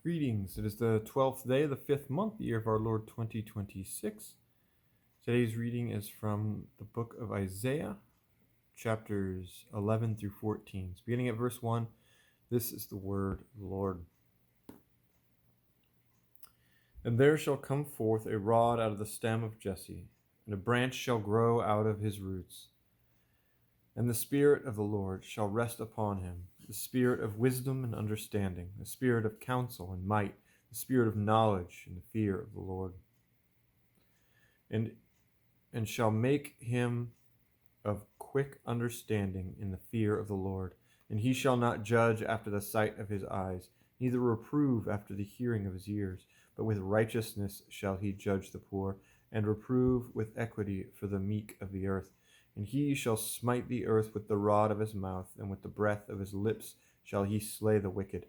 Greetings. It is the 12th day of the 5th month, the year of our Lord 2026. Today's reading is from the book of Isaiah, chapters 11 through 14. So beginning at verse 1, this is the word of the Lord. And there shall come forth a rod out of the stem of Jesse, and a branch shall grow out of his roots. And the Spirit of the Lord shall rest upon him, the Spirit of wisdom and understanding, the Spirit of counsel and might, the Spirit of knowledge and the fear of the Lord. And shall make him of quick understanding in the fear of the Lord. And he shall not judge after the sight of his eyes, neither reprove after the hearing of his ears, but with righteousness shall he judge the poor, and reprove with equity for the meek of the earth. And he shall smite the earth with the rod of his mouth, and with the breath of his lips shall he slay the wicked.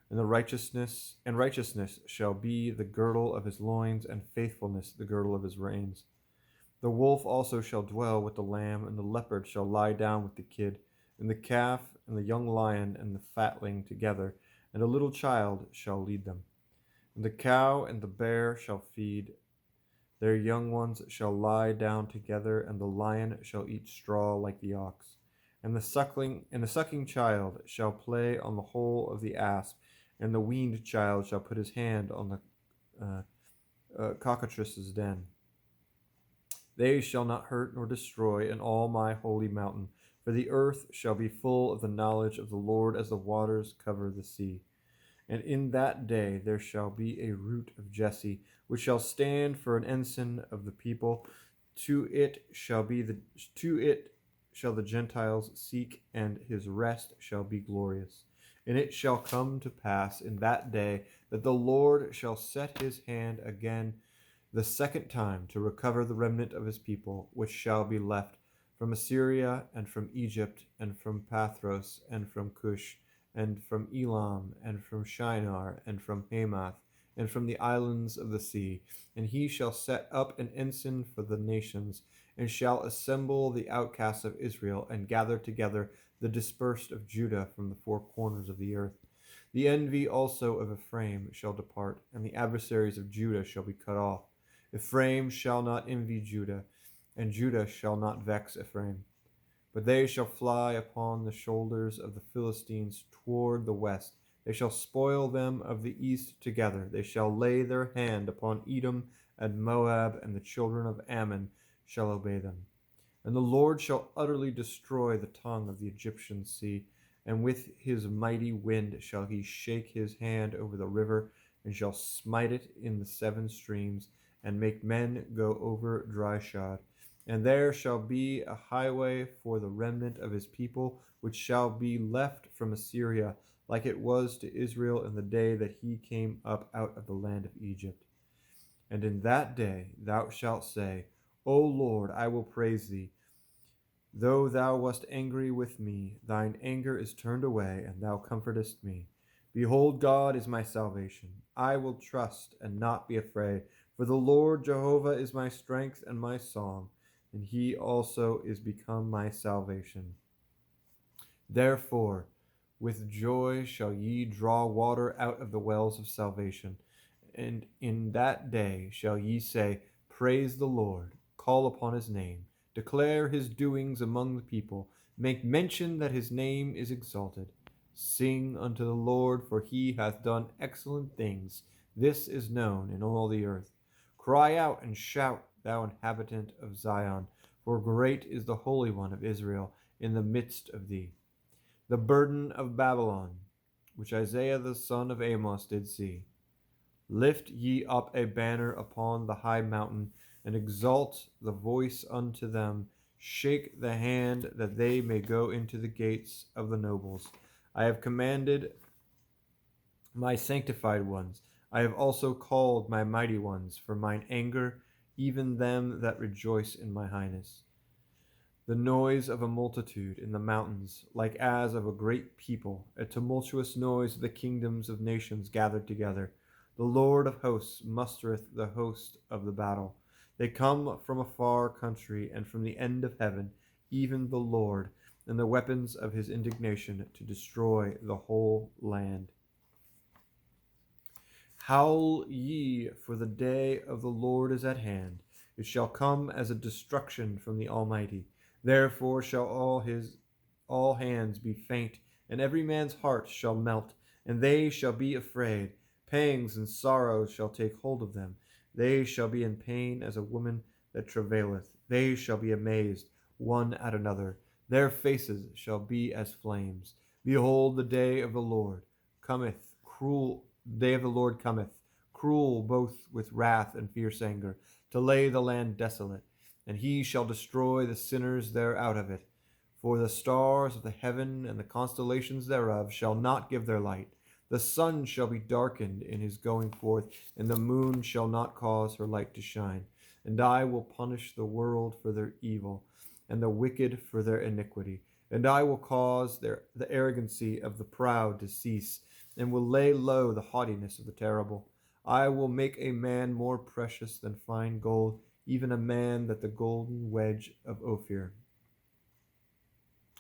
And righteousness shall be the girdle of his loins, and faithfulness the girdle of his reins. The wolf also shall dwell with the lamb, and the leopard shall lie down with the kid, and the calf and the young lion and the fatling together, and a little child shall lead them. And the cow and the bear shall feed, their young ones shall lie down together, and the lion shall eat straw like the ox. And the sucking child shall play on the hole of the asp, and the weaned child shall put his hand on the cockatrice's den. They shall not hurt nor destroy in all my holy mountain, for the earth shall be full of the knowledge of the Lord as the waters cover the sea. And in that day there shall be a root of Jesse, which shall stand for an ensign of the people. To it shall the Gentiles seek, and his rest shall be glorious. And it shall come to pass in that day that the Lord shall set his hand again the second time to recover the remnant of his people, which shall be left from Assyria, and from Egypt, and from Pathros, and from Cush, and from Elam, and from Shinar, and from Hamath, and from the islands of the sea. And he shall set up an ensign for the nations, and shall assemble the outcasts of Israel, and gather together the dispersed of Judah from the four corners of the earth. The envy also of Ephraim shall depart, and the adversaries of Judah shall be cut off. Ephraim shall not envy Judah, and Judah shall not vex Ephraim. But they shall fly upon the shoulders of the Philistines toward the west. They shall spoil them of the east together. They shall lay their hand upon Edom and Moab, and the children of Ammon shall obey them. And the Lord shall utterly destroy the tongue of the Egyptian sea, and with his mighty wind shall he shake his hand over the river, and shall smite it in the seven streams, and make men go over dry shod. And there shall be a highway for the remnant of his people, which shall be left from Assyria, like it was to Israel in the day that he came up out of the land of Egypt. And in that day thou shalt say, O Lord, I will praise thee. Though thou wast angry with me, thine anger is turned away, and thou comfortest me. Behold, God is my salvation. I will trust and not be afraid. For the Lord Jehovah is my strength and my song, and he also is become my salvation. Therefore, with joy shall ye draw water out of the wells of salvation. And in that day shall ye say, Praise the Lord, call upon his name, declare his doings among the people, make mention that his name is exalted. Sing unto the Lord, for he hath done excellent things. This is known in all the earth. Cry out and shout, thou inhabitant of Zion, for great is the Holy One of Israel in the midst of thee. The burden of Babylon, which Isaiah the son of Amos did see. Lift ye up a banner upon the high mountain, and exalt the voice unto them. Shake the hand, that they may go into the gates of the nobles. I have commanded my sanctified ones. I have also called my mighty ones for mine anger, even them that rejoice in my highness. The noise of a multitude in the mountains, like as of a great people, a tumultuous noise of the kingdoms of nations gathered together. The Lord of hosts mustereth the host of the battle. They come from a far country, and from the end of heaven, even the Lord, and the weapons of his indignation to destroy the whole land. Howl ye, for the day of the Lord is at hand. It shall come as a destruction from the Almighty. Therefore shall all hands be faint, and every man's heart shall melt, and they shall be afraid. Pangs and sorrows shall take hold of them. They shall be in pain as a woman that travaileth. They shall be amazed one at another. Their faces shall be as flames. Behold, the day of the Lord cometh, cruel. The day of the Lord cometh, cruel both with wrath and fierce anger, to lay the land desolate, and he shall destroy the sinners there out of it. For the stars of the heaven and the constellations thereof shall not give their light. The sun shall be darkened in his going forth, and the moon shall not cause her light to shine. And I will punish the world for their evil, and the wicked for their iniquity. And I will cause the arrogancy of the proud to cease, and will lay low the haughtiness of the terrible. I will make a man more precious than fine gold, even a man that the golden wedge of Ophir.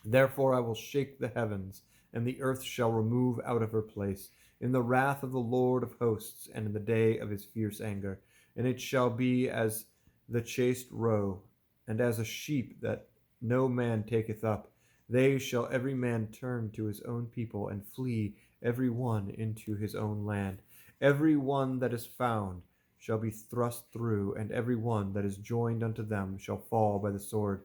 Therefore I will shake the heavens, and the earth shall remove out of her place, in the wrath of the Lord of hosts, and in the day of his fierce anger. And it shall be as the chased roe, and as a sheep that no man taketh up. They shall every man turn to his own people, and flee every one into his own land. Every one that is found shall be thrust through, and every one that is joined unto them shall fall by the sword.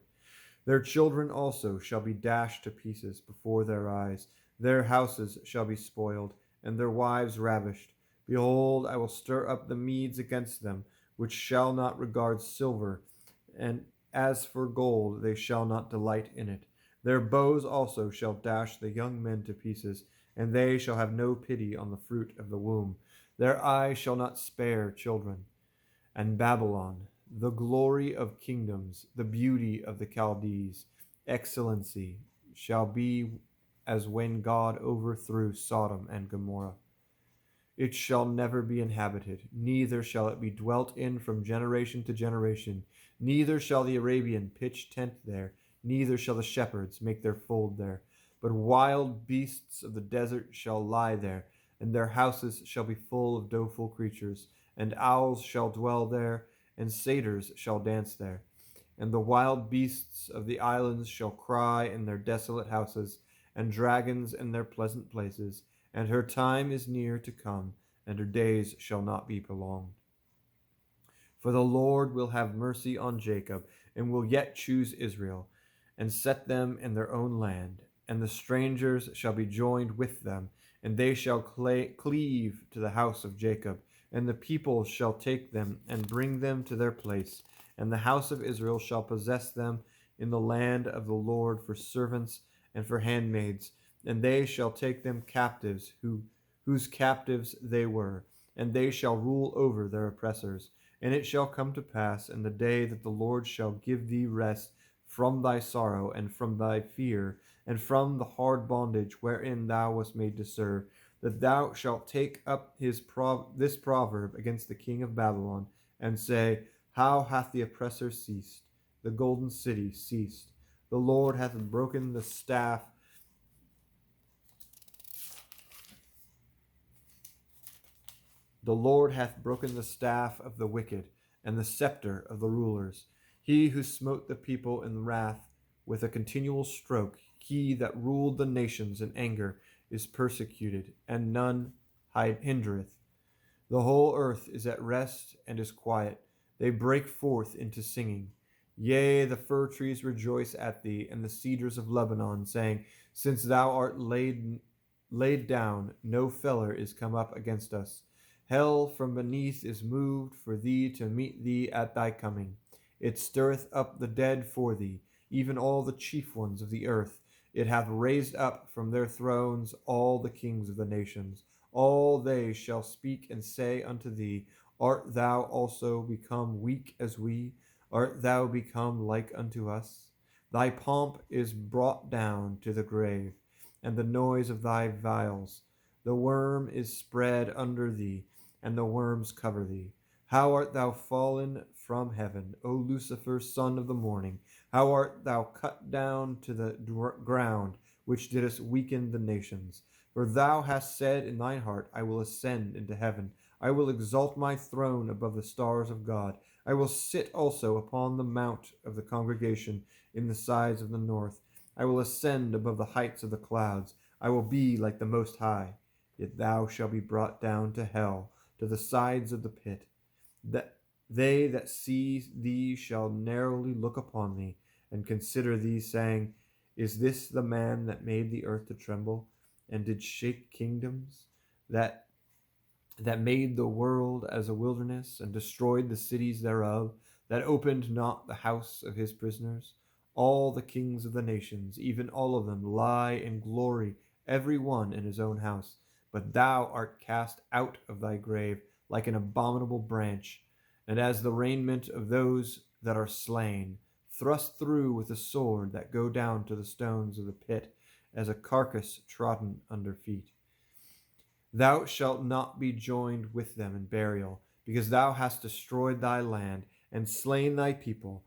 Their children also shall be dashed to pieces before their eyes. Their houses shall be spoiled, and their wives ravished. Behold, I will stir up the Medes against them, which shall not regard silver, and as for gold, they shall not delight in it. Their bows also shall dash the young men to pieces, and they shall have no pity on the fruit of the womb. Their eye shall not spare children. And Babylon, the glory of kingdoms, the beauty of the Chaldees, excellency, shall be as when God overthrew Sodom and Gomorrah. It shall never be inhabited, neither shall it be dwelt in from generation to generation. Neither shall the Arabian pitch tent there, neither shall the shepherds make their fold there. But wild beasts of the desert shall lie there, and their houses shall be full of doleful creatures. And owls shall dwell there, and satyrs shall dance there. And the wild beasts of the islands shall cry in their desolate houses, and dragons in their pleasant places. And her time is near to come, and her days shall not be prolonged. For the Lord will have mercy on Jacob, and will yet choose Israel, and set them in their own land. And the strangers shall be joined with them, and they shall cleave to the house of Jacob. And the people shall take them and bring them to their place. And the house of Israel shall possess them in the land of the Lord for servants and for handmaids. And they shall take them captives, whose captives they were. And they shall rule over their oppressors. And it shall come to pass in the day that the Lord shall give thee rest from thy sorrow and from thy fear, and from the hard bondage wherein thou wast made to serve, that thou shalt take up this proverb against the king of Babylon, and say, How hath the oppressor ceased? The golden city ceased. The Lord hath broken the staff. The Lord hath broken the staff of the wicked, and the scepter of the rulers. He who smote the people in wrath with a continual stroke, he that ruled the nations in anger, is persecuted, and none hindereth. The whole earth is at rest and is quiet. They break forth into singing. Yea, the fir trees rejoice at thee, and the cedars of Lebanon, saying, Since thou art laid down, no feller is come up against us. Hell from beneath is moved for thee to meet thee at thy coming. It stirreth up the dead for thee, even all the chief ones of the earth. It hath raised up from their thrones all the kings of the nations. All they shall speak and say unto thee, Art thou also become weak as we? Art thou become like unto us? Thy pomp is brought down to the grave, and the noise of thy viols. The worm is spread under thee, and the worms cover thee. How art thou fallen from heaven, O Lucifer, son of the morning? How art thou cut down to the ground, which didst weaken the nations? For thou hast said in thine heart, I will ascend into heaven. I will exalt my throne above the stars of God. I will sit also upon the mount of the congregation in the sides of the north. I will ascend above the heights of the clouds. I will be like the Most High. Yet thou shalt be brought down to hell, to the sides of the pit. That they that see thee shall narrowly look upon thee, and consider thee, saying, Is this the man that made the earth to tremble, and did shake kingdoms, that made the world as a wilderness, and destroyed the cities thereof, that opened not the house of his prisoners? All the kings of the nations, even all of them, lie in glory, every one in his own house. But thou art cast out of thy grave like an abominable branch, and as the raiment of those that are slain, thrust through with a sword, that go down to the stones of the pit, as a carcass trodden under feet. Thou shalt not be joined with them in burial, because thou hast destroyed thy land, and slain thy people.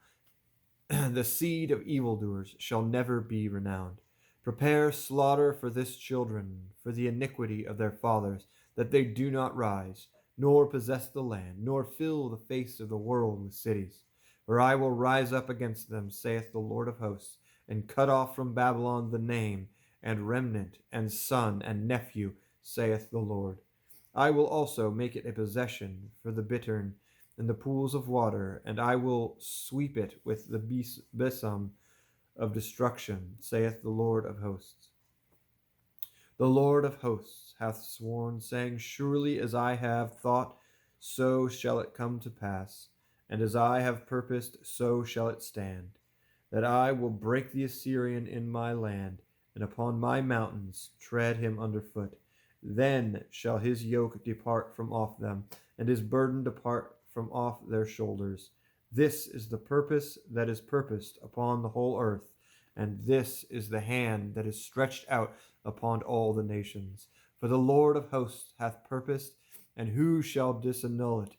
The seed of evildoers shall never be renowned. Prepare slaughter for this children, for the iniquity of their fathers, that they do not rise, nor possess the land, nor fill the face of the world with cities. For I will rise up against them, saith the Lord of hosts, and cut off from Babylon the name, and remnant, and son, and nephew, saith the Lord. I will also make it a possession for the bittern and the pools of water, and I will sweep it with the besom of destruction, saith the Lord of hosts. The Lord of hosts hath sworn, saying, Surely as I have thought, so shall it come to pass, and as I have purposed, so shall it stand, that I will break the Assyrian in my land, and upon my mountains tread him under foot. Then shall his yoke depart from off them, and his burden depart from off their shoulders. This is the purpose that is purposed upon the whole earth, and this is the hand that is stretched out upon all the nations. For the Lord of hosts hath purposed, and who shall disannul it?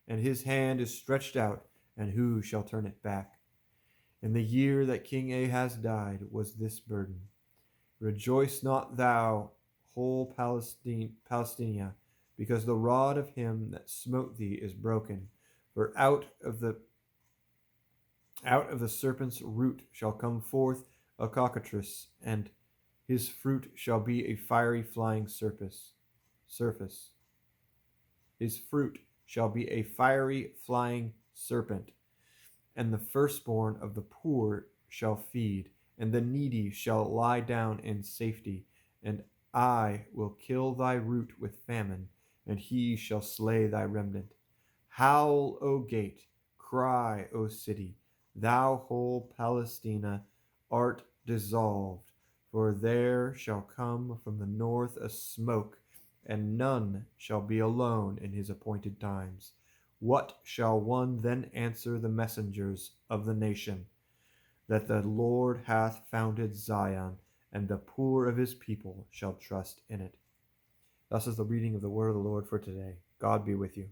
And his hand is stretched out, and who shall turn it back? In the year that King Ahaz died was this burden. Rejoice not thou, whole Palestina, because the rod of him that smote thee is broken. For out of the serpent's root shall come forth a cockatrice, and his fruit shall be a fiery flying surface. His fruit shall be a fiery flying serpent, and the firstborn of the poor shall feed, and the needy shall lie down in safety. And I will kill thy root with famine, and he shall slay thy remnant. Howl, O gate, cry, O city, thou whole Palestina art dissolved, for there shall come from the north a smoke, and none shall be alone in his appointed times. What shall one then answer the messengers of the nation? That the Lord hath founded Zion, and the poor of his people shall trust in it. Thus is the reading of the word of the Lord for today. God be with you.